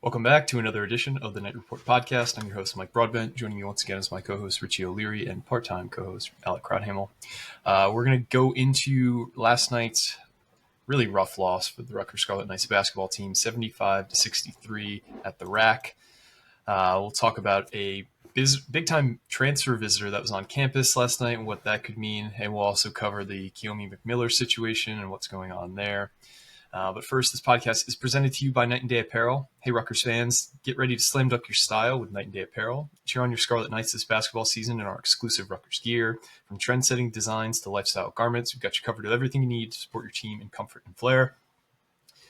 Welcome back to another edition of the Knight Report podcast. I'm your host, Mike Broadbent. Joining me once again is my co-host, Richie O'Leary, and part-time co-host, Alec Crowdhamel. We're going to go into last night's really rough loss for the Rutgers Scarlet Knights basketball team, 75-63 at the rack. We'll talk about a big-time transfer visitor that was on campus last night and what that could mean, and we'll also cover the Kiyomi McMiller situation and what's going on there. But first, this podcast is presented to you by Knight and Day Apparel. Hey, Rutgers fans, get ready to slam dunk your style with Knight and Day Apparel. Cheer on your Scarlet Knights this basketball season in our exclusive Rutgers gear. From trend-setting designs to lifestyle garments, we've got you covered with everything you need to support your team in comfort and flair.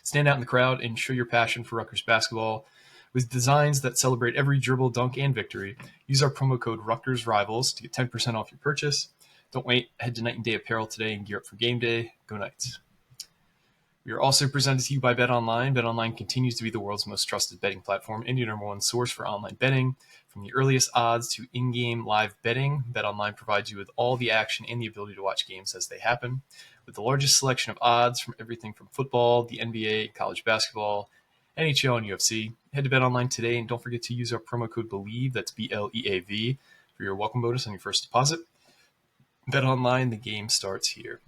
Stand out in the crowd and show your passion for Rutgers basketball. With designs that celebrate every dribble, dunk, and victory, use our promo code RutgersRivals to get 10% off your purchase. Don't wait. Head to Knight and Day Apparel today and gear up for game day. Go Knights. We are also presented to you by BetOnline. BetOnline continues to be the world's most trusted betting platform and your number one source for online betting. From the earliest odds to in-game live betting, BetOnline provides you with all the action and the ability to watch games as they happen. With the largest selection of odds from everything from football, the NBA, college basketball, NHL, and UFC, head to BetOnline today and don't forget to use our promo code BELIEVE, that's BLEAV, for your welcome bonus on your first deposit. BetOnline, the game starts here.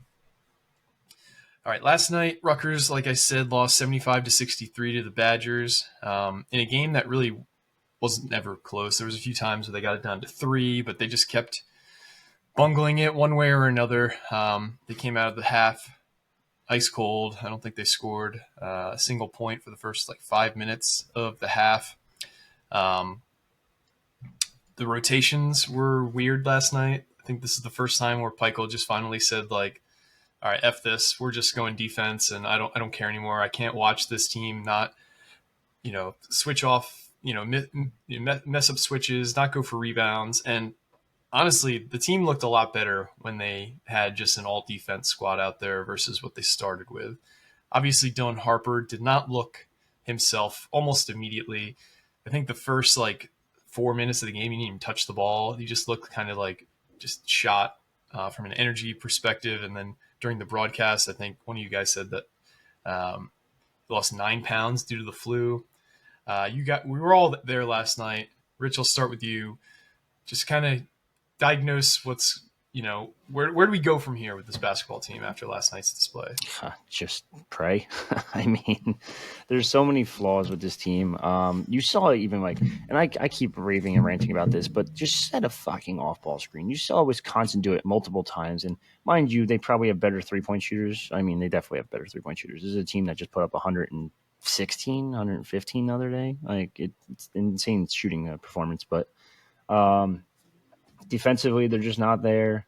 All right, last night, Rutgers, like I said, lost 75-63 to the Badgers in a game that really was never close. There was a few times where they got it down to 3, but they just kept bungling it one way or another. They came out of the half ice cold. I don't think they scored a single point for the first 5 minutes of the half. The rotations were weird last night. I think this is the first time where Peichel just finally said, all right, F this. We're just going defense, and I don't care anymore. I can't watch this team not, switch off, mess up switches, not go for rebounds. And honestly, the team looked a lot better when they had just an all-defense squad out there versus what they started with. Obviously, Dylan Harper did not look himself almost immediately. I think the first, 4 minutes of the game, he didn't even touch the ball. He just looked kind of just shot from an energy perspective, and then during the broadcast, I think one of you guys said that he lost 9 pounds due to the flu. We were all there last night. Rich, I'll start with you. Just kind of diagnose what's, where do we go from here with this basketball team after last night's display? Just pray. I mean, there's so many flaws with this team. You saw even and I keep raving and ranting about this, but just set a fucking off-ball screen. You saw Wisconsin do it multiple times, and mind you, they probably have better three-point shooters. I mean, they definitely have better three-point shooters. This is a team that just put up 116, 115 the other day. It's insane shooting performance, but defensively, they're just not there.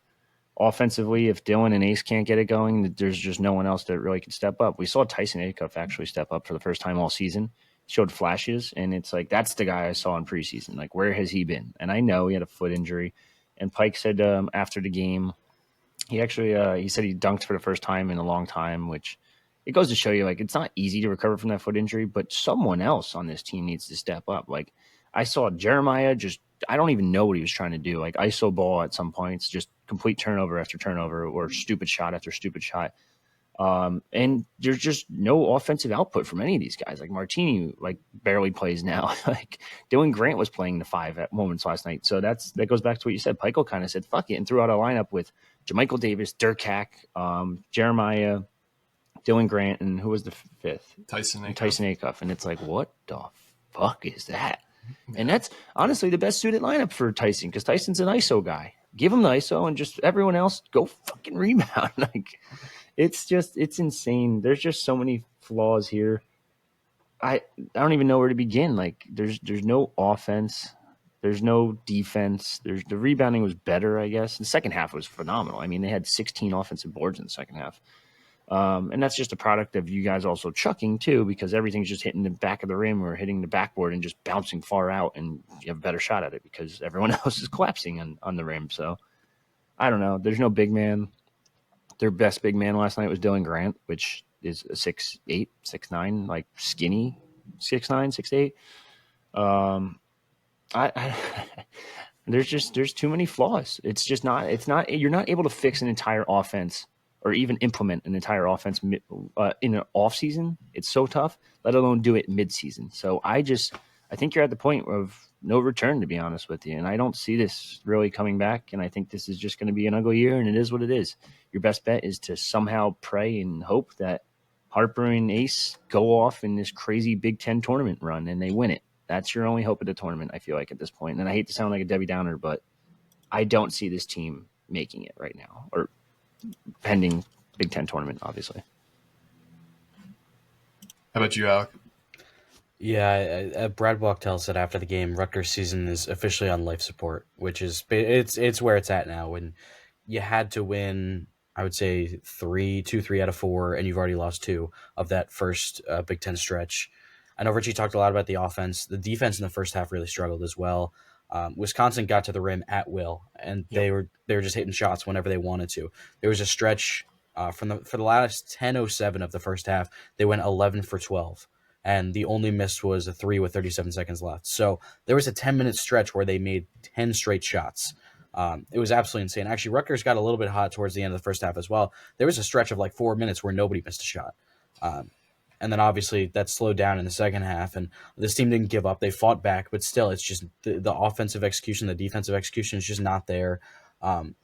Offensively, if Dylan and Ace can't get it going, there's just no one else that really can step up. We saw Tyson Acuff actually step up for the first time all season. Showed flashes, and it's that's the guy I saw in preseason. Where has he been? And I know he had a foot injury. And Pike said after the game, he actually he said he dunked for the first time in a long time, which it goes to show you it's not easy to recover from that foot injury, but someone else on this team needs to step up. I saw Jeremiah I don't even know what he was trying to do. ISO ball at some points, just complete turnover after turnover or stupid shot after stupid shot. And there's just no offensive output from any of these guys. Martini, barely plays now. Dylan Grant was playing the 5 at moments last night. So that goes back to what you said. Peichel kind of said, fuck it, and threw out a lineup with Jermichael Davis, Dirk Hack, Jeremiah, Dylan Grant, and who was the 5th? Tyson Acuff. And it's what the fuck is that? And that's honestly the best suited lineup for Tyson, because Tyson's an ISO guy. Give him the ISO and just everyone else go fucking rebound. It's insane. There's just so many flaws here. I don't even know where to begin. There's no offense. There's no defense. The rebounding was better, I guess. The second half was phenomenal. I mean, they had 16 offensive boards in the second half. And that's just a product of you guys also chucking too, because everything's just hitting the back of the rim or hitting the backboard and just bouncing far out, and you have a better shot at it because everyone else is collapsing on the rim. So I don't know. There's no big man. Their best big man last night was Dylan Grant, which is a 6'8", 6'9", skinny 6'9", 6'8". There's too many flaws. You're not able to fix an entire offense or even implement an entire offense in an off season. It's so tough, let alone do it mid season. So I think you're at the point of no return, to be honest with you. And I don't see this really coming back. And I think this is just going to be an ugly year, and it is what it is. Your best bet is to somehow pray and hope that Harper and Ace go off in this crazy Big Ten tournament run and they win it. That's your only hope at the tournament, I feel like, at this point. And I hate to sound like a Debbie Downer, but I don't see this team making it right now, or pending Big Ten tournament, obviously. How about you, Alec? Yeah, Brad Wachtel said after the game, Rutgers' season is officially on life support, which is it's where it's at now. When you had to win, I would say 3 out of 4, and you've already lost 2 of that first Big Ten stretch. I know Richie talked a lot about the offense. The defense in the first half really struggled as well. Wisconsin got to the rim at will, and they were just hitting shots whenever they wanted to. There was a stretch for the last 10:07 of the first half, they went 11 for 12. And the only miss was a 3 with 37 seconds left. So there was a 10-minute stretch where they made 10 straight shots. It was absolutely insane. Actually, Rutgers got a little bit hot towards the end of the first half as well. There was a stretch of like 4 minutes where nobody missed a shot. And then obviously that slowed down in the second half, and this team didn't give up. They fought back, but still, it's just the offensive execution, the defensive execution is just not there.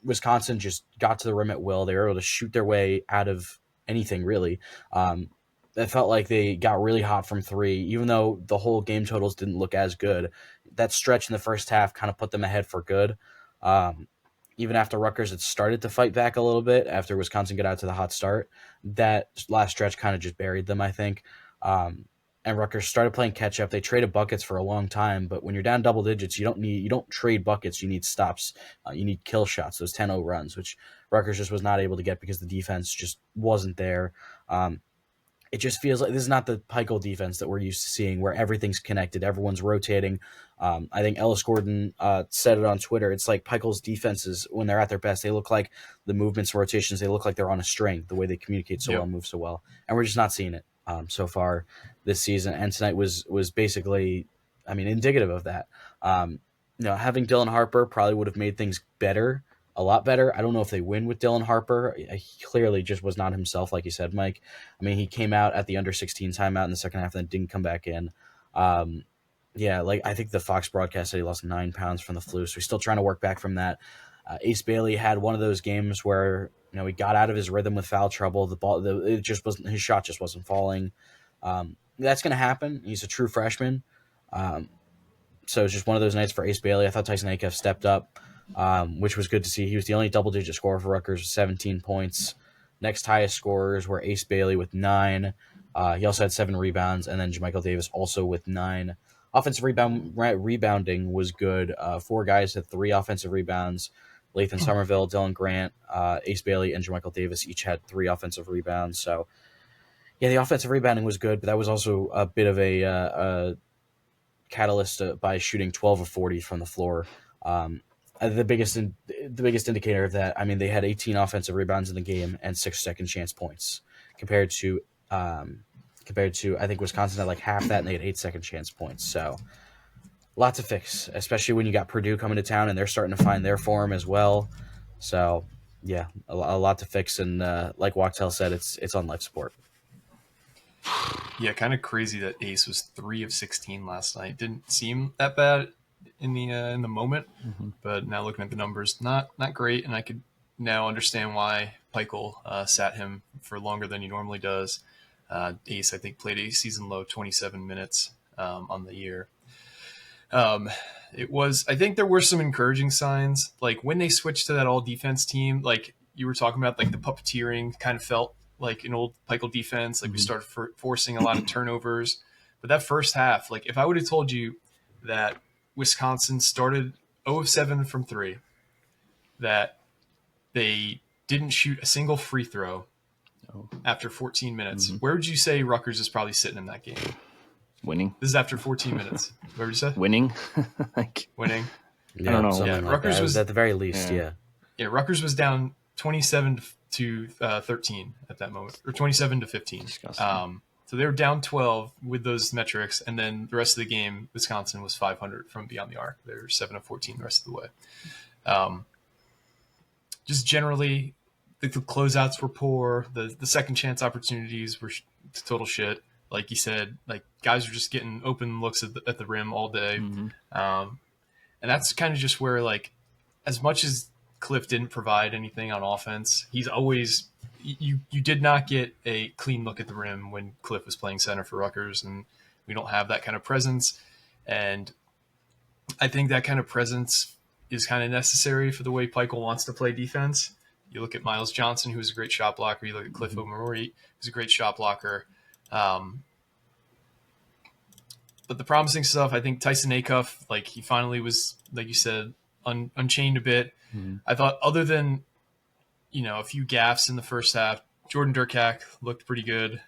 Wisconsin just got to the rim at will. They were able to shoot their way out of anything, really. It felt like they got really hot from 3, even though the whole game totals didn't look as good. That stretch in the first half kind of put them ahead for good. Even after Rutgers had started to fight back a little bit, after Wisconsin got out to the hot start, that last stretch kind of just buried them, I think. And Rutgers started playing catch up. They traded buckets for a long time, but when you're down double digits, you don't trade buckets. You need stops. You need kill shots, those 10-0 runs, which Rutgers just was not able to get because the defense just wasn't there. It just feels like this is not the Pikel defense that we're used to seeing, where everything's connected, everyone's rotating. I think Ellis Gordon said it on Twitter. It's like Pikel's defenses, when they're at their best, they look like the movements, rotations, they look like they're on a string, the way they communicate so well, move so well. And we're just not seeing it so far this season. And tonight was basically, indicative of that. Having Dylan Harper probably would have made things better, a lot better. I don't know if they win with Dylan Harper. He clearly just was not himself, like you said, Mike. He came out at the under-16 timeout in the second half and then didn't come back in. I think the Fox broadcast said he lost 9 pounds from the flu, so he's still trying to work back from that. Ace Bailey had one of those games where he got out of his rhythm with foul trouble. His shot just wasn't falling. That's going to happen. He's a true freshman. So it's just one of those nights for Ace Bailey. I thought Tyson Acuff stepped up, which was good to see. He was the only double-digit scorer for Rutgers with 17 points. Next highest scorers were Ace Bailey with 9. He also had 7 rebounds, and then JaMychal Davis also with 9. Offensive rebounding was good. 4 guys had 3 offensive rebounds. Lathan Somerville, Dylan Grant, Ace Bailey, and JaMychal Davis each had 3 offensive rebounds. So, yeah, the offensive rebounding was good, but that was also a bit of a catalyst by shooting 12 of 40 from the floor. The biggest indicator of that, they had 18 offensive rebounds in the game and 6 second chance points compared to I think Wisconsin had like half that, and they had 8 second chance points. So lots of fix, especially when you got Purdue coming to town and they're starting to find their form as well. So yeah, a lot to fix, and like Wachtel said, it's on life support. Yeah, kind of crazy that Ace was 3 of 16 last night. Didn't seem that bad in the moment, but now looking at the numbers, not great, and I could now understand why Pikel sat him for longer than he normally does. Ace, I think, played a season low 27 minutes on the year. I think there were some encouraging signs, like when they switched to that all defense team, like you were talking about, like the puppeteering kind of felt like an old Pikel defense. Like we started forcing a lot of turnovers, but that first half, like if I would have told you that Wisconsin started 0 of 7 from 3, that they didn't shoot a single free throw after 14 minutes, where would you say Rutgers is probably sitting in that game? Winning. This is after 14 minutes. Where would you say? Winning. Winning. Yeah, I don't know. Yeah, Like Rutgers was at the very least, yeah. Yeah, Rutgers was down 27 to 13 at that moment, or 27 to 15. So they were down 12 with those metrics, and then the rest of the game, Wisconsin was 500 from beyond the arc. They were 7 of 14 the rest of the way. Just generally, the closeouts were poor. The second chance opportunities were total shit. Like you said, like guys were just getting open looks at the rim all day. Mm-hmm. And that's kind of just where, like, as much as Cliff didn't provide anything on offense, he's always you did not get a clean look at the rim when Cliff was playing center for Rutgers, and we don't have that kind of presence. And I think that kind of presence is kind of necessary for the way Pikel wants to play defense. You look at Miles Johnson, who's a great shot blocker. You look at Cliff O'Murray, who's a great shot blocker. But the promising stuff, I think Tyson Acuff, like, he finally was, like you said, unchained a bit. Mm-hmm. I thought, other than, a few gaffes in the first half, Jordan Durkak looked pretty good.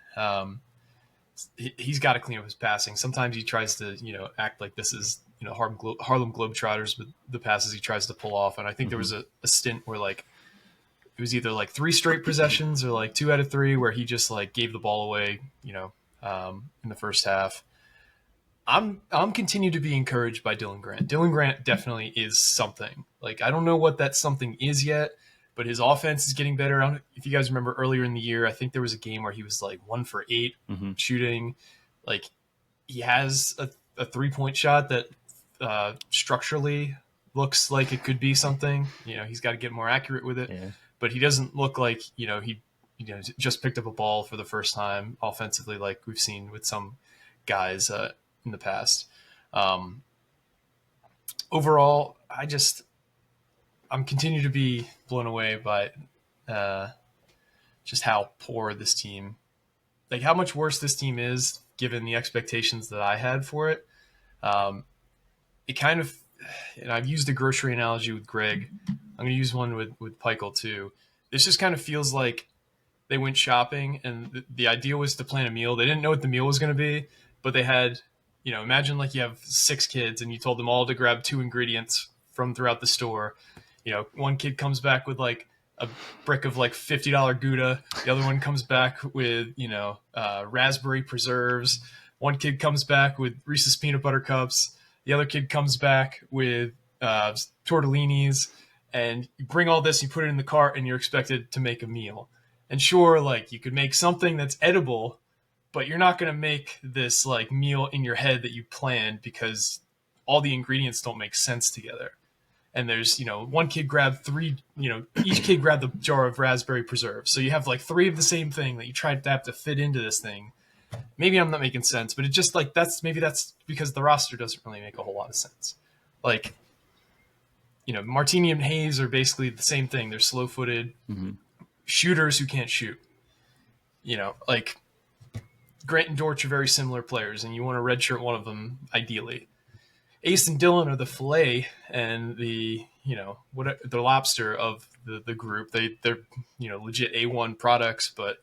He's got to clean up his passing. Sometimes he tries to, act like this is, Harlem Globetrotters with the passes he tries to pull off. And I think there was a stint where, like, it was either like 3 straight possessions or like 2 out of 3 where he just, like, gave the ball away, in the first half. I'm continued to be encouraged by Dylan Grant. Dylan Grant definitely is something. Like, I don't know what that something is yet, but his offense is getting better. If you guys remember earlier in the year, I think there was a game where he was like 1 for 8 shooting. Like, he has a 3-point shot that structurally looks like it could be something. He's got to get more accurate with it, but he doesn't look like, he just picked up a ball for the first time offensively, like we've seen with some guys in the past. Overall, I'm continuing to be blown away by just how poor this team, like how much worse this team is given the expectations that I had for it. It kind of, and I've used a grocery analogy with Greg. I'm going to use one with Pikel too. This just kind of feels like they went shopping and the idea was to plan a meal. They didn't know what the meal was going to be, but they had, imagine like you have 6 kids and you told them all to grab 2 ingredients from throughout the store. One kid comes back with like a brick of like $50 Gouda. The other one comes back with, raspberry preserves. One kid comes back with Reese's peanut butter cups. The other kid comes back with tortellinis. And you bring all this, you put it in the cart, and you're expected to make a meal. And sure, like, you could make something that's edible, but you're not going to make this like meal in your head that you planned because all the ingredients don't make sense together. And there's, one kid grabbed 3, each kid grabbed a jar of raspberry preserves. So you have like 3 of the same thing that you tried to have to fit into this thing. Maybe I'm not making sense, but it just like, that's because the roster doesn't really make a whole lot of sense. Like, Martini and Hayes are basically the same thing. They're slow-footed shooters who can't shoot. Like Grant and Dortch are very similar players, and you want to redshirt one of them ideally. Ace and Dylan are the fillet and the the lobster of the group. They're legit A1 products, but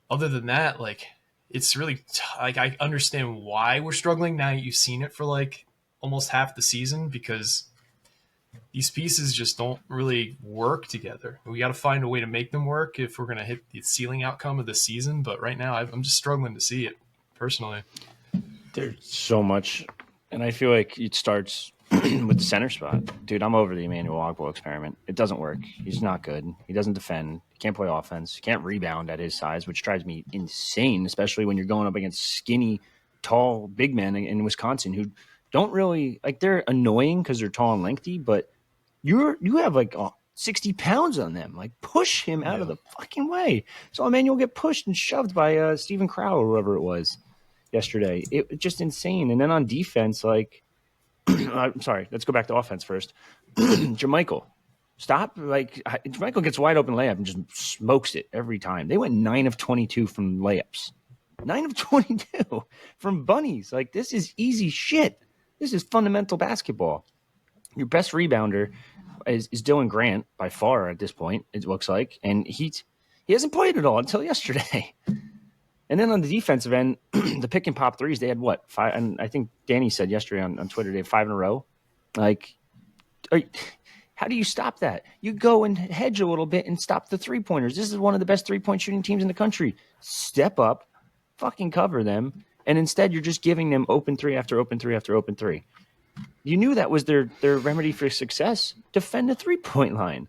other than that, like, it's really like I understand why we're struggling now. You've seen it for like almost half the season because these pieces just don't really work together. We got to find a way to make them work if we're going to hit the ceiling outcome of the season. But right now, I'm just struggling to see it personally. There's so much, and I feel like it starts with the center spot. Dude, I'm over the Emmanuel Ogbol experiment. It doesn't work. He's not good. He doesn't defend. He can't play offense. He can't rebound at his size, which drives me insane, especially when you're going up against skinny, tall, big men in Wisconsin who don't really – like, they're annoying because they're tall and lengthy, but you have like 60 pounds on them. Like, push him out of the fucking way. So Emmanuel get pushed and shoved by Stephen Crowell or whoever it was yesterday. It just insane. And then on defense, like – I'm sorry. Let's go back to offense first. Jermichael. Stop. Like, Jermichael gets wide open layup and just smokes it every time. They went 9 of 22 from layups. 9 of 22 from bunnies. Like, this is easy shit. This is fundamental basketball. Your best rebounder is Dylan Grant by far at this point, it looks like. And he hasn't played at all until yesterday. And then on the defensive end, the pick and pop threes, they had what? 5? And I think Danny said yesterday on Twitter, they had 5 in a row. Like, how do you stop that? You go and hedge a little bit and stop the 3-pointers. This is one of the best 3-point shooting teams in the country. Step up, fucking cover them, and instead you're just giving them open 3 after open 3 after open 3. You knew that was their remedy for success. Defend the 3-point line.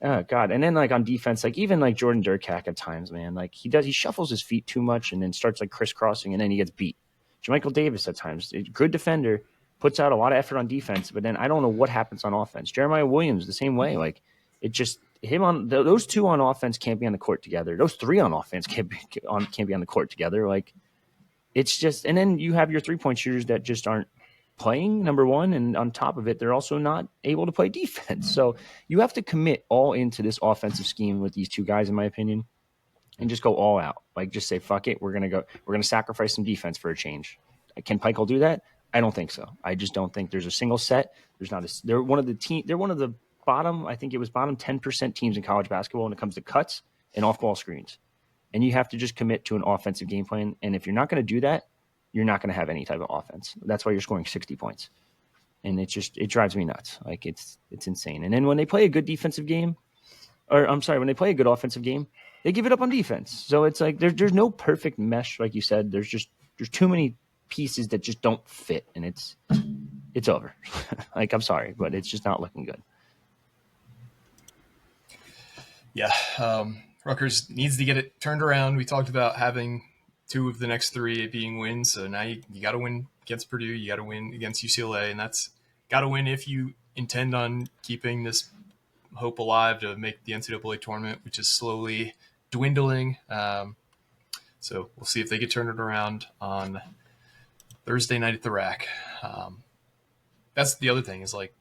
Oh God! And then like on defense, like even like Jordan Durkak at times, man, like he shuffles his feet too much and then starts like crisscrossing and then he gets beat. Jermichael Davis at times, good defender, puts out a lot of effort on defense, but then I don't know what happens on offense. Jeremiah Williams the same way, like it just him on those two on offense can't be on the court together. Those three on offense can't be on the court together. Like it's just, and then you have your 3-point shooters that just aren't playing, number one, and on top of it, they're also not able to play defense. So you have to commit all into this offensive scheme with these two guys, in my opinion, and just go all out. Like just say, fuck it, we're gonna sacrifice some defense for a change. Can Peichel do that? I don't think so. I just don't think there's a single set. There's not a. They're one of the bottom. I think it was bottom 10% teams in college basketball when it comes to cuts and off-ball screens. And you have to just commit to an offensive game plan. And if you're not going to do that, you're not going to have any type of offense. That's why you're scoring 60 points. And it drives me nuts. Like it's insane. And then when they play a good defensive game, when they play a good offensive game, they give it up on defense. So it's like there's no perfect mesh, like you said. There's too many pieces that just don't fit, and it's over. Like I'm sorry, but it's just not looking good. Yeah, Rutgers needs to get it turned around. We talked about having 2 of the next 3 being wins, so now you got to win against Purdue, you got to win against UCLA, and that's got to win if you intend on keeping this hope alive to make the NCAA tournament, which is slowly dwindling. So we'll see if they can turn it around on Thursday night at the Rack. That's the other thing is like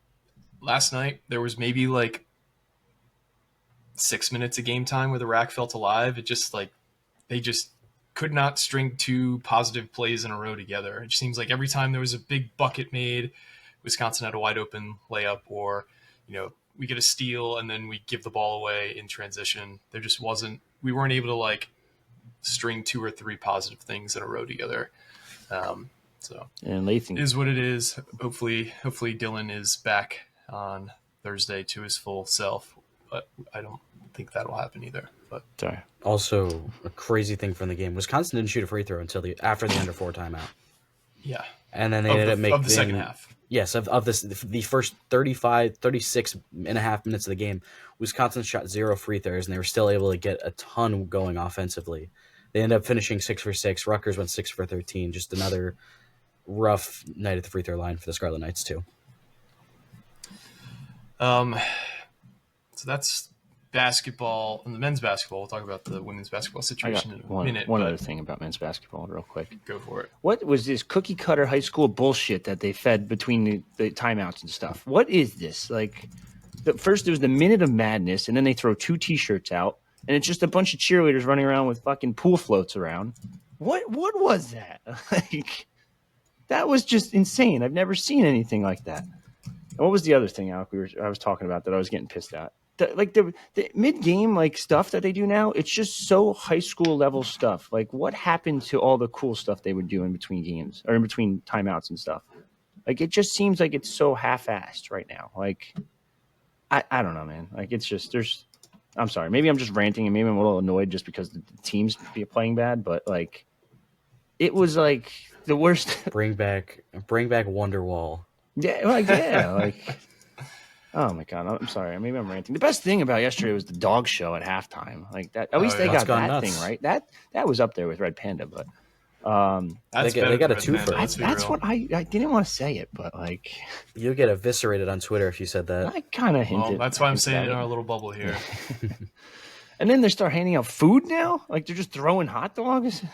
last night there was maybe like 6 minutes of game time where the Rack felt alive. It just like they just could not string 2 positive plays in a row together. It seems like every time there was a big bucket made, Wisconsin had a wide open layup, or we get a steal and then we give the ball away in transition. There just wasn't. We weren't able to like string 2 or 3 positive things in a row together. So and Latham is what it is. Hopefully Dylan is back on Thursday to his full self, but I don't think that'll happen either. But sorry. Also, a crazy thing from the game: Wisconsin didn't shoot a free throw until after the under 4 timeout. Yeah, and then they ended up making the second half. Yes, of the first 36 and a half minutes of the game, Wisconsin shot 0 free throws, and they were still able to get a ton going offensively. They ended up finishing 6 for 6. Rutgers went 6 for 13. Just another rough night at the free throw line for the Scarlet Knights too. So that's basketball and the men's basketball. We'll talk about the women's basketball situation in a minute. One other thing about men's basketball real quick. Go for it. What was this cookie cutter high school bullshit that they fed between the timeouts and stuff? What is this? Like, first there was the minute of madness, and then they throw 2 T-shirts out, and it's just a bunch of cheerleaders running around with fucking pool floats around. What was that? Like, that was just insane. I've never seen anything like that. And what was the other thing, Alec, I was talking about that I was getting pissed at? The mid-game like stuff that they do now, it's just so high school level stuff. Like, what happened to all the cool stuff they would do in between games or in between timeouts and stuff? Like, it just seems like it's so half-assed right now. Like, I don't know, man. Like, it's just I'm sorry. Maybe I'm just ranting and maybe I'm a little annoyed just because the team's playing bad. But like, it was like the worst. Bring back Wonderwall. Yeah, like. Oh my God! I'm sorry. Maybe I'm ranting. The best thing about yesterday was the dog show at halftime. Like that. At least they got that nuts. thing right. That was up there with Red Panda, but they got a 2 for. That's what I didn't want to say it, but like you'll get eviscerated on Twitter if you said that. I kind of hinted. Well, that's why I'm saying it in our little bubble here. And then they start handing out food now. Like they're just throwing hot dogs.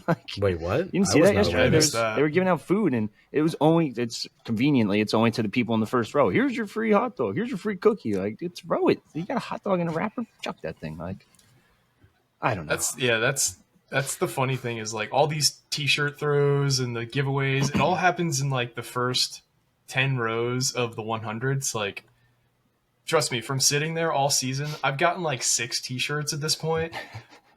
Like, wait, what? You didn't see that yesterday? They were giving out food, and it's only to the people in the first row. Here's your free hot dog. Here's your free cookie. Like, throw it. You got a hot dog in a wrapper? Chuck that thing. Like, I don't know. That's the funny thing is like all these T-shirt throws and the giveaways. It all happens in like the first 10 rows of the 100s. Like. Trust me, from sitting there all season, I've gotten like 6 T-shirts at this point.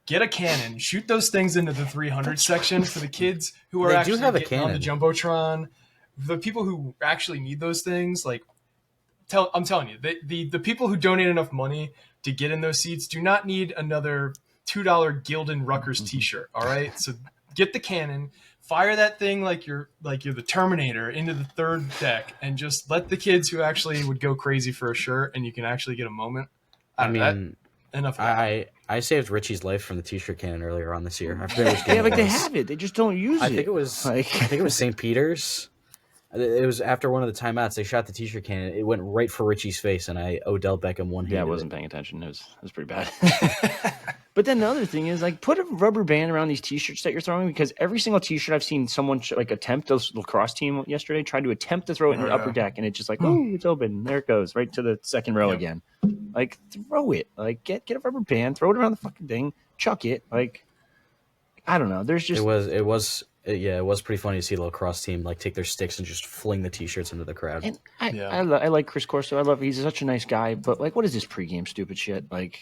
Get a cannon, shoot those things into the 300 section for the kids who are actually getting on the Jumbotron. The people who actually need those things, like, I'm telling you, the people who donate enough money to get in those seats do not need another $2 Gildan Rutgers T-shirt. All right, so get the cannon. Fire that thing like you're the Terminator into the third deck, and just let the kids who actually would go crazy for a shirt and you can actually get a moment. I mean, enough. I saved Richie's life from the T-shirt cannon earlier on this year. I forget which game Yeah, like it they was. have it. They just don't use it. I think it was St. Peter's. It was after one of the timeouts. They shot the T-shirt cannon. It went right for Richie's face, and I Odell Beckham one-handed. Yeah, I wasn't paying attention. It was pretty bad. But then the other thing is, like, put a rubber band around these T-shirts that you're throwing, because every single T-shirt I've seen someone like attempt, the lacrosse team yesterday tried to attempt to throw it in the upper deck, and it's just like, oh, it's open. There it goes, right to the second row again. Like, throw it. Like, get a rubber band, throw it around the fucking thing, chuck it. Like, I don't know. There's just it was pretty funny to see the lacrosse team like take their sticks and just fling the T-shirts into the crowd. And I like Chris Corso. He's such a nice guy, but like, what is this pregame stupid shit? Like,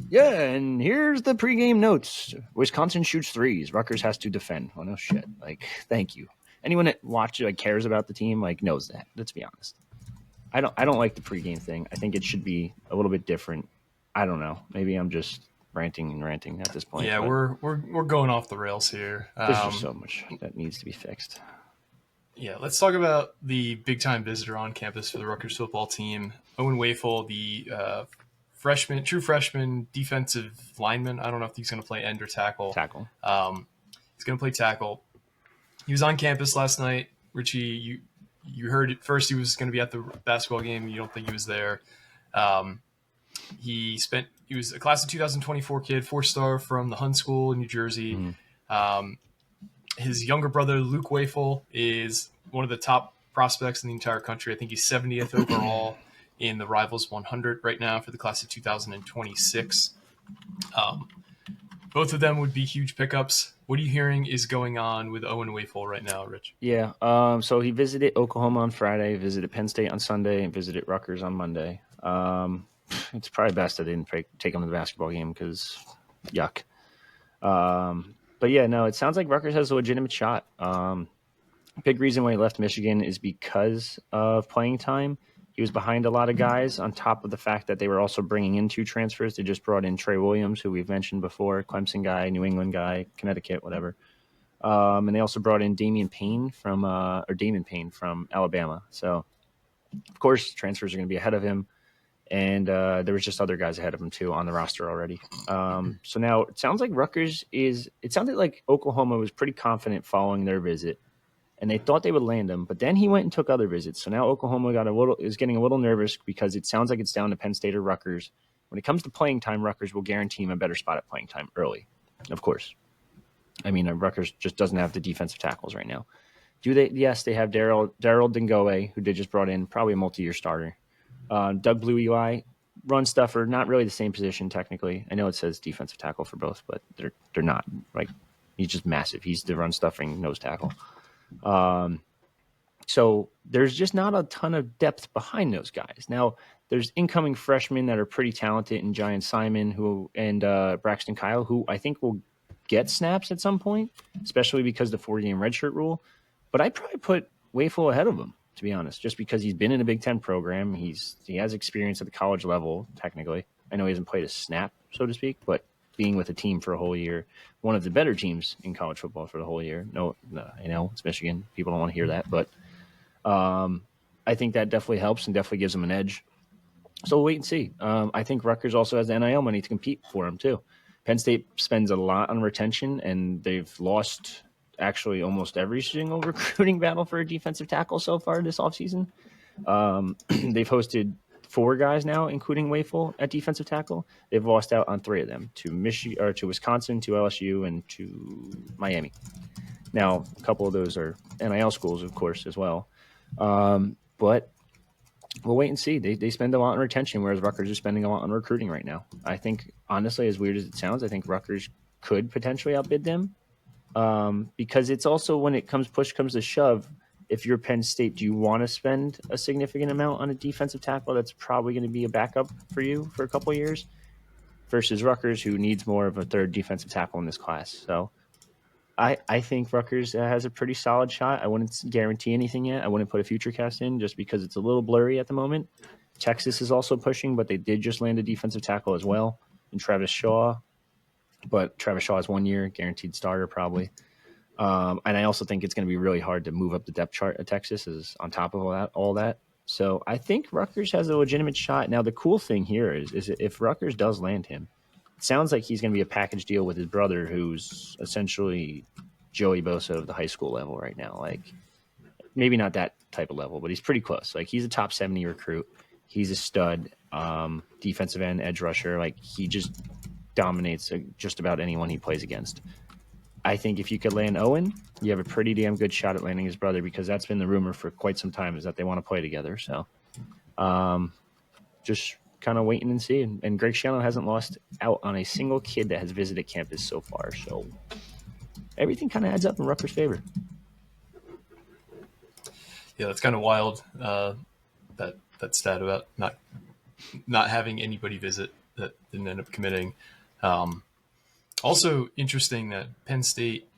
yeah, and here's the pregame notes. Wisconsin shoots threes. Rutgers has to defend. Oh no shit. Like, thank you. Anyone that cares about the team knows that. Let's be honest. I don't like the pregame thing. I think it should be a little bit different. I don't know. Maybe I'm just ranting at this point. Yeah, we're going off the rails here. There's just so much that needs to be fixed. Yeah, let's talk about the big-time visitor on campus for the Rutgers football team. Owen Wafle, the true freshman defensive lineman. I don't know if he's going to play end or tackle. He's going to play tackle. He was on campus last night. Richie, you heard it first. He was going to be at the basketball game. You don't think he was there. He was a class of 2024 kid, 4-star from the Hun School in New Jersey. His younger brother, Luke Wafle, is one of the top prospects in the entire country. I think he's 70th overall in the Rivals 100 right now for the class of 2026. Both of them would be huge pickups. What are you hearing is going on with Owen Wafle right now, Rich? Yeah, so he visited Oklahoma on Friday, visited Penn State on Sunday, and visited Rutgers on Monday. It's probably best I didn't take him to the basketball game because yuck. But yeah, no, it sounds like Rutgers has a legitimate shot. Big reason why he left Michigan is because of playing time. He was behind a lot of guys on top of the fact that they were also bringing in 2 transfers. They just brought in Trey Williams, who we've mentioned before, Clemson guy, New England guy, Connecticut, whatever. And they also brought in Damon Payne from Alabama. So, of course, transfers are going to be ahead of him. And there was just other guys ahead of him, too, on the roster already. So now it sounds like it sounded like Oklahoma was pretty confident following their visit. And they thought they would land him, but then he went and took other visits. So now Oklahoma is getting a little nervous because it sounds like it's down to Penn State or Rutgers. When it comes to playing time, Rutgers will guarantee him a better spot at playing time early, of course. I mean, Rutgers just doesn't have the defensive tackles right now. Do they? Yes, they have Daryl Dingoe, who they just brought in, probably a multi-year starter. Doug Blue Eli, run stuffer, not really the same position technically. I know it says defensive tackle for both, but they're not. Like, he's just massive. He's the run stuffing nose tackle. So there's just not a ton of depth behind those guys. Now, there's incoming freshmen that are pretty talented in Giant Simon and Braxton Kyle, who I think will get snaps at some point, especially because the 4-game redshirt rule. But I'd probably put Wafle ahead of him, to be honest, just because he's been in a Big Ten program. He has experience at the college level, technically. I know he hasn't played a snap, so to speak, but being with a team for a whole year, one of the better teams in college football for the whole year. No, I know it's Michigan. People don't want to hear that, but I think that definitely helps and definitely gives them an edge. So we'll wait and see. I think Rutgers also has the NIL money to compete for him too. Penn State spends a lot on retention, and they've lost actually almost every single recruiting battle for a defensive tackle so far this offseason. They've hosted 4 guys now, including Wafle at defensive tackle. They've lost out on 3 of them, to Wisconsin, to LSU, and to Miami. Now, a couple of those are NIL schools, of course, as well. But we'll wait and see. They spend a lot on retention, whereas Rutgers is spending a lot on recruiting right now. I think, honestly, as weird as it sounds, I think Rutgers could potentially outbid them. Because it's also, when push comes to shove, if you're Penn State, do you want to spend a significant amount on a defensive tackle that's probably going to be a backup for you for a couple of years versus Rutgers, who needs more of a third defensive tackle in this class? So I think Rutgers has a pretty solid shot. I wouldn't guarantee anything yet. I wouldn't put a future cast in just because it's a little blurry at the moment. Texas is also pushing, but they did just land a defensive tackle as well in Travis Shaw. But Travis Shaw has 1 year, guaranteed starter probably. And I also think it's going to be really hard to move up the depth chart at Texas is on top of all that. So I think Rutgers has a legitimate shot. Now, the cool thing here is if Rutgers does land him, it sounds like he's going to be a package deal with his brother, who's essentially Joey Bosa of the high school level right now. Like, maybe not that type of level, but he's pretty close. Like, he's a top 70 recruit. He's a stud, defensive end, edge rusher. Like, he just dominates just about anyone he plays against. I think if you could land Owen, you have a pretty damn good shot at landing his brother, because that's been the rumor for quite some time, is that they want to play together. So just kind of waiting and seeing. And Greg Schiano hasn't lost out on a single kid that has visited campus so far. So everything kind of adds up in Rutgers' favor. Yeah, that's kind of wild, that stat about not having anybody visit that didn't end up committing. Also interesting that Penn State,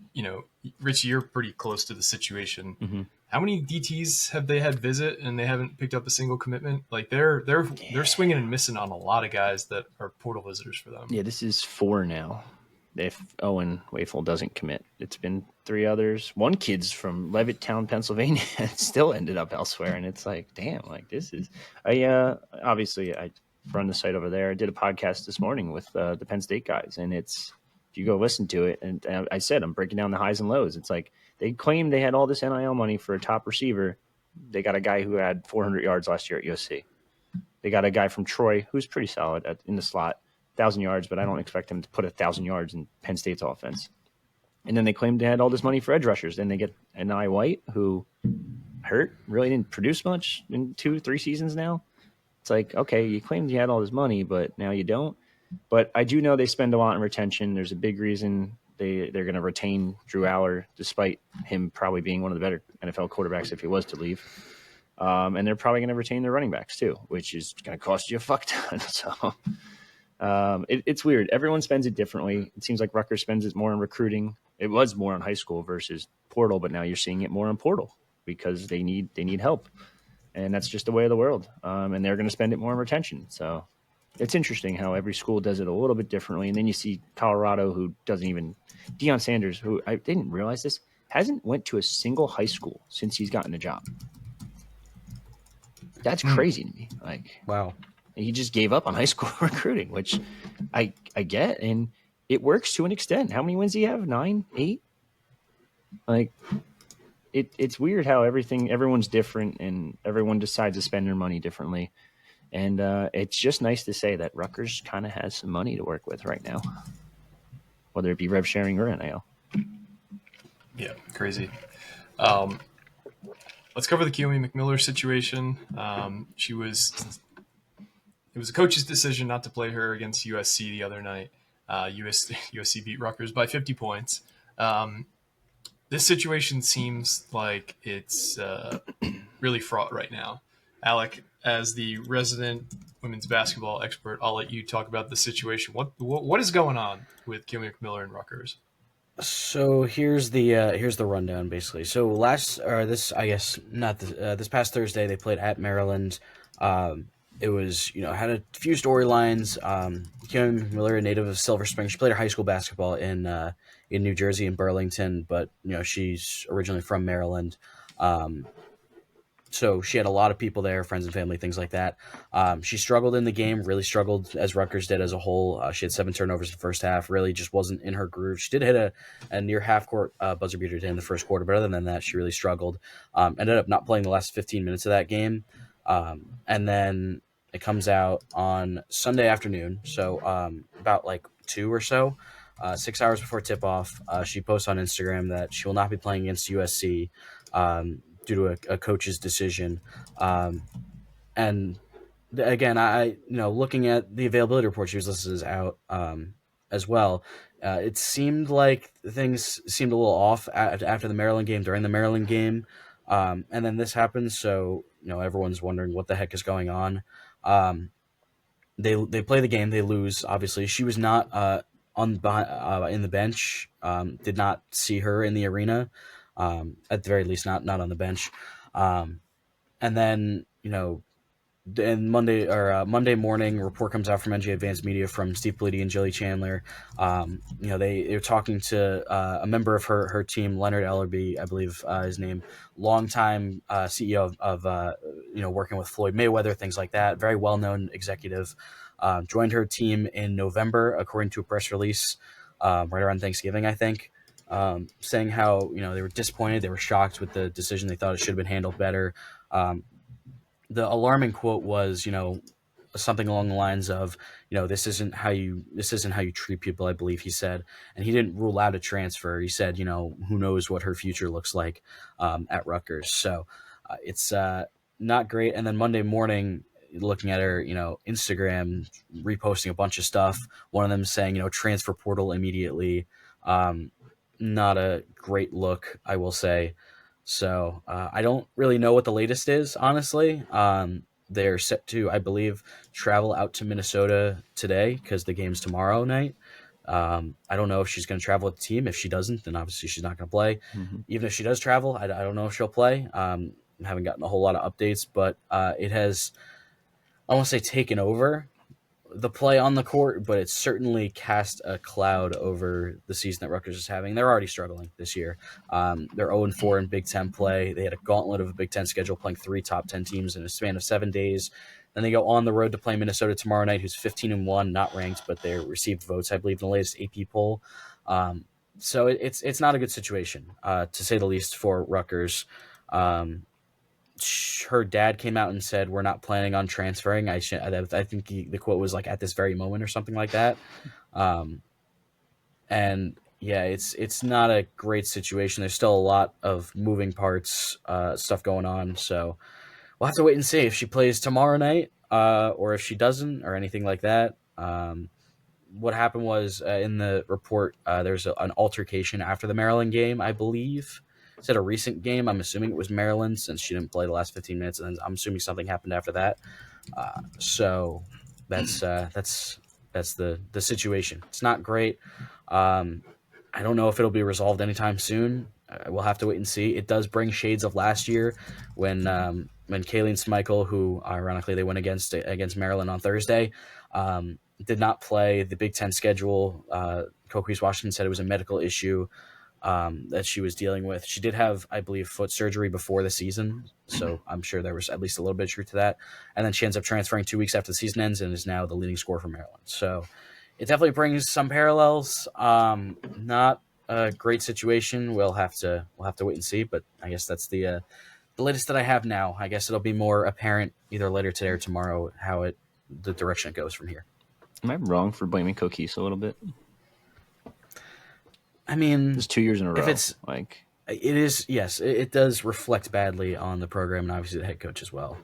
Richie, you're pretty close to the situation. Mm-hmm. How many DTs have they had visit and they haven't picked up a single commitment? Like they're swinging and missing on a lot of guys that are portal visitors for them. Yeah, this is 4 now. If Owen Wafle doesn't commit, it's been 3 others. One kid's from Levittown, Pennsylvania, and still ended up elsewhere. And it's like, damn, like this is. Obviously I run the site over there. I did a podcast this morning with the Penn State guys, and it's, if you go listen to it, and I said I'm breaking down the highs and lows. It's like they claimed they had all this NIL money for a top receiver. They got a guy who had 400 yards last year at USC. They got a guy from Troy who's pretty solid in the slot. 1,000 yards, but I don't expect him to put 1,000 yards in Penn State's offense. And then they claimed they had all this money for edge rushers. Then they get Anai White, who hurt, really didn't produce much in 2-3 seasons now. It's like, okay, you claimed you had all this money, but now you don't. But I do know they spend a lot in retention. There's a big reason they're going to retain Drew Aller, despite him probably being one of the better NFL quarterbacks if he was to leave. And they're probably going to retain their running backs too, which is going to cost you a fuck ton. So it's weird. Everyone spends it differently. It seems like Rutgers spends it more on recruiting. It was more on high school versus portal, but now you're seeing it more on portal because they need help, and that's just the way of the world. And they're going to spend it more on retention. So it's interesting how every school does it a little bit differently. And then you see Colorado, who doesn't even Deion Sanders, who I didn't realize this, hasn't went to a single high school since he's gotten a job. That's crazy to me. Like, wow. He just gave up on high school recruiting, which I get, and it works to an extent. How many wins do you have? 9, 8? Like, it's weird how everyone's different, and everyone decides to spend their money differently. And it's just nice to say that Rutgers kind of has some money to work with right now, whether it be rev sharing or NIL. Yeah, crazy. Let's cover the Kiyomi McMiller situation. It was a coach's decision not to play her against USC the other night. USC beat Rutgers by 50 points. This situation seems like it's really fraught right now. Alec, as the resident women's basketball expert, I'll let you talk about the situation. What is going on with Kiyomi McMiller and Rutgers? So here's the rundown basically. So this past Thursday they played at Maryland. It was, had a few storylines. Kiyomi McMiller, a native of Silver Spring, she played her high school basketball in New Jersey, in Burlington, but she's originally from Maryland. So she had a lot of people there, friends and family, things like that. She struggled in the game, really struggled as Rutgers did as a whole. She had 7 turnovers in the first half, really just wasn't in her groove. She did hit a near half-court buzzer beater in the first quarter, but other than that, she really struggled. Ended up not playing the last 15 minutes of that game. And then it comes out on Sunday afternoon, so about like 2 or so, 6 hours before tip-off. She posts on Instagram that she will not be playing against USC due to a coach's decision. And again, looking at the availability report she was listed as out as well, it seemed like things seemed a little off after the Maryland game, during the Maryland game. And then this happens, so everyone's wondering what the heck is going on. They play the game, they lose. Obviously, she was not in the bench. Did not see her in the arena. At the very least, not on the bench. And then and Monday morning, report comes out from NJ Advanced Media from Steve Politi and Jilly Chandler. They're talking to a member of her team, Leonard Ellerby, I believe his name, longtime CEO of working with Floyd Mayweather, things like that. Very well known executive. Joined her team in November, according to a press release, right around Thanksgiving, I think. Saying how they were disappointed, they were shocked with the decision. They thought it should have been handled better. The alarming quote was, something along the lines of, this isn't how you treat people, I believe he said. And he didn't rule out a transfer. He said, who knows what her future looks like at Rutgers. So it's not great. And then Monday morning, looking at her, Instagram, reposting a bunch of stuff. One of them saying, transfer portal immediately. Not a great look, I will say. So I don't really know what the latest is, honestly. They're set to, I believe, travel out to Minnesota today because the game's tomorrow night. I don't know if she's going to travel with the team. If she doesn't, then obviously she's not going to play. Mm-hmm. Even if she does travel, I don't know if she'll play. I haven't gotten a whole lot of updates, but it has, I won't say taken over the play on the court, but it's certainly cast a cloud over the season that Rutgers is having. They're already struggling this year. They're 0-4 in Big Ten play. They had a gauntlet of a Big Ten schedule, playing 3 top 10 teams in a span of 7 days. Then they go on the road to play Minnesota tomorrow night, who's 15-1, not ranked, but they received votes, I believe, in the latest AP poll. So it's not a good situation, to say the least, for Rutgers. Her dad came out and said, "We're not planning on transferring." I think the quote was like, "at this very moment" or something like that. And yeah, it's not a great situation. There's still a lot of moving parts, stuff going on. So we'll have to wait and see if she plays tomorrow night, or if she doesn't, or anything like that. What happened was, in the report, there's an altercation after the Maryland game, I believe. Is it a recent game? I'm assuming it was Maryland, since she didn't play the last 15 minutes, and I'm assuming something happened after that. So that's the situation. It's not great. I don't know if it'll be resolved anytime soon. We'll have to wait and see. It does bring shades of last year when Kayleen Schmeichel, who ironically they went against Maryland on Thursday, did not play the Big Ten schedule. Coach Reese Washington said it was a medical issue that she was dealing with. She did have, I believe, foot surgery before the season, so I'm sure there was at least a little bit of truth to that. And then she ends up transferring 2 weeks after the season ends and is now the leading scorer for Maryland. So it definitely brings some parallels. Not a great situation. We'll have to wait and see. But I guess that's the latest that I have now. I guess it'll be more apparent either later today or tomorrow how the direction it goes from here. Am I wrong for blaming Coquise a little bit? I mean, it's 2 years in a row. If it's like it is, yes, it does reflect badly on the program and obviously the head coach as well.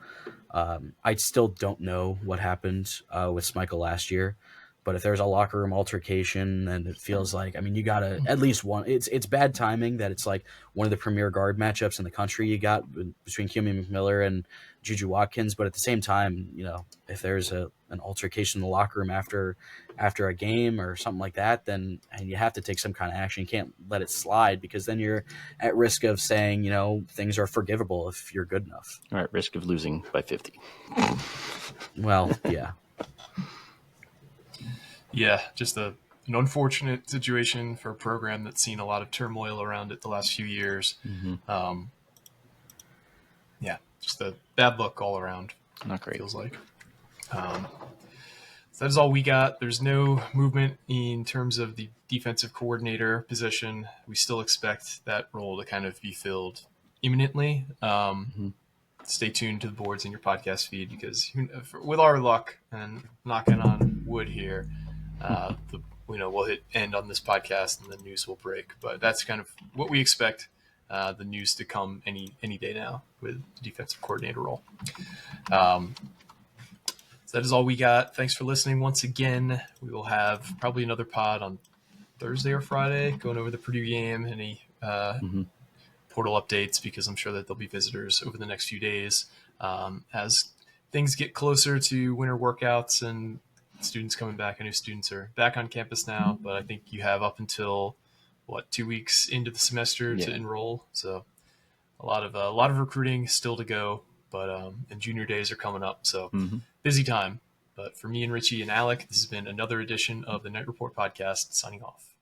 I still don't know what happened with Schmeichel last year, but if there's a locker room altercation, and it feels like, I mean, you gotta at least one. It's bad timing that it's like one of the premier guard matchups in the country you got between Kiyomi McMiller and Juju Watkins, but at the same time, if there's an altercation in the locker room after a game or something like that, then and you have to take some kind of action. You can't let it slide, because then you're at risk of saying, things are forgivable if you're good enough. All right, risk of losing by 50. Well, yeah. Yeah, just an unfortunate situation for a program that's seen a lot of turmoil around it the last few years. Mm-hmm. Yeah, just a bad look all around. Not great. Feels like. So that is all we got. There's no movement in terms of the defensive coordinator position. We still expect that role to kind of be filled imminently. Stay tuned to the boards in your podcast feed, because with our luck, and knocking on wood here, we'll hit end on this podcast and the news will break. But that's kind of what we expect. The news to come any day now with the defensive coordinator role. So that is all we got. Thanks for listening once again. We will have probably another pod on Thursday or Friday going over the Purdue game, any portal updates, because I'm sure that there'll be visitors over the next few days as things get closer to winter workouts and students coming back. I know students are back on campus now, but I think you have up until 2 weeks into the semester to enroll. So a lot of recruiting still to go. but and junior days are coming up, so Mm-hmm. busy time. But for me and Richie and Alec, this has been another edition of the Knight Report podcast, signing off.